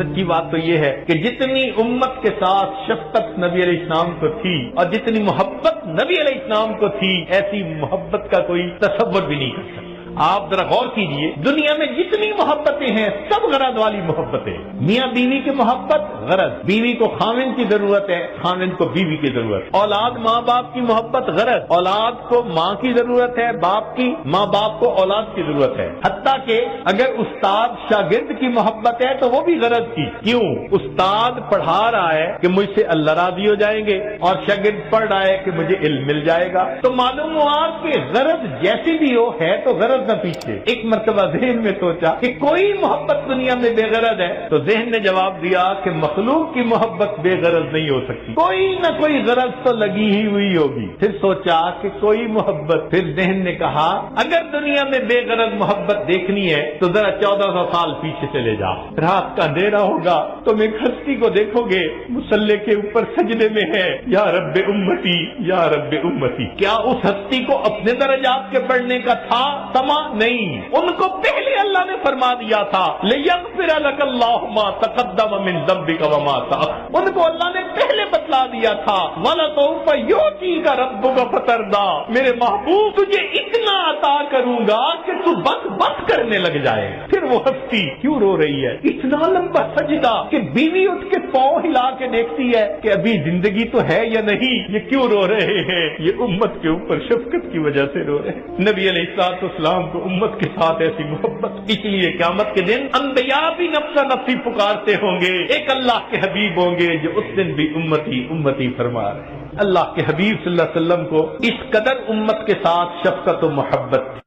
سچی بات تو یہ ہے کہ جتنی امت کے ساتھ شفقت نبی علیہ السلام کو تھی اور جتنی محبت نبی علیہ السلام کو تھی، ایسی محبت کا کوئی تصور بھی نہیں کر سکتا۔ آپ ذرا غور کیجئے، دنیا میں جتنی محبتیں ہیں سب غرض والی محبتیں، میاں بیوی کی محبت غرض، بیوی کو خاوند کی ضرورت ہے، خاوند کو بیوی کی ضرورت، اولاد ماں باپ کی محبت غرض، اولاد کو ماں کی ضرورت ہے، باپ کی، ماں باپ کو اولاد کی ضرورت ہے، حتیٰ کہ اگر استاد شاگرد کی محبت ہے تو وہ بھی غرض کی۔ کیوں؟ استاد پڑھا رہا ہے کہ مجھ سے اللہ راضی ہو جائیں گے اور شاگرد پڑھ رہا ہے کہ مجھے علم مل جائے گا، تو معلوم ہوا کہ غرض جیسی بھی ہو ہے تو غرض نہ پیچھے۔ ایک مرتبہ ذہن میں سوچا کہ کوئی محبت دنیا میں بے غرض ہے، تو ذہن نے جواب دیا کہ مخلوق کی محبت بے غرض نہیں ہو سکتی، کوئی نہ کوئی غرض تو لگی ہی ہوئی ہوگی۔ پھر سوچا کہ کوئی محبت، پھر ذہن نے کہا اگر دنیا میں بے غرض محبت دیکھنی ہے تو ذرا 1400 سال پیچھے چلے جاؤ، رات کا اندھیرا ہوگا تم ایک ہستی کو دیکھو گے مصلی کے اوپر سجدے میں ہے، یا رب امتی یا رب امتی۔ کیا اس ہستی کو اپنے درجات کے پڑھنے کا تھا سما؟ نہیں، ان کو پہلے اللہ نے فرما دیا تھا لِيَغْفِرَ لَكَ اللَّهُ مَا تَقَدَّمَ مِن ذَنبِكَ وَمَا تَأَخَّرَ، ان کو اللہ نے پہلے بتلا دیا تھا وَلَسَوْفَ يُعْطِيكَ رَبُّكَ فَتَرْضَىٰ، میرے محبوب تجھے اتنا عطا کروں گا کہ تو بس کرنے لگ جائے گا۔ پھر وہ ہستی کیوں رو رہی ہے؟ اتنا لمبا سجدہ کہ بیوی اٹھ کے پاؤں ہلا کے دیکھتی ہے کہ ابھی زندگی تو ہے یا نہیں، یہ کیوں رو رہے ہیں؟ یہ امت کے اوپر شفقت کی وجہ سے رو رہے ہیں۔ نبی علیہ السلام کو امت کے ساتھ ایسی محبت، اس لیے قیامت کے دن انبیاء بھی نفسا نفسی پکارتے ہوں گے، ایک اللہ کے حبیب ہوں گے جو اس دن بھی امتی امتی فرما رہے ہیں۔ اللہ کے حبیب صلی اللہ علیہ وسلم کو اس قدر امت کے ساتھ شفقت و محبت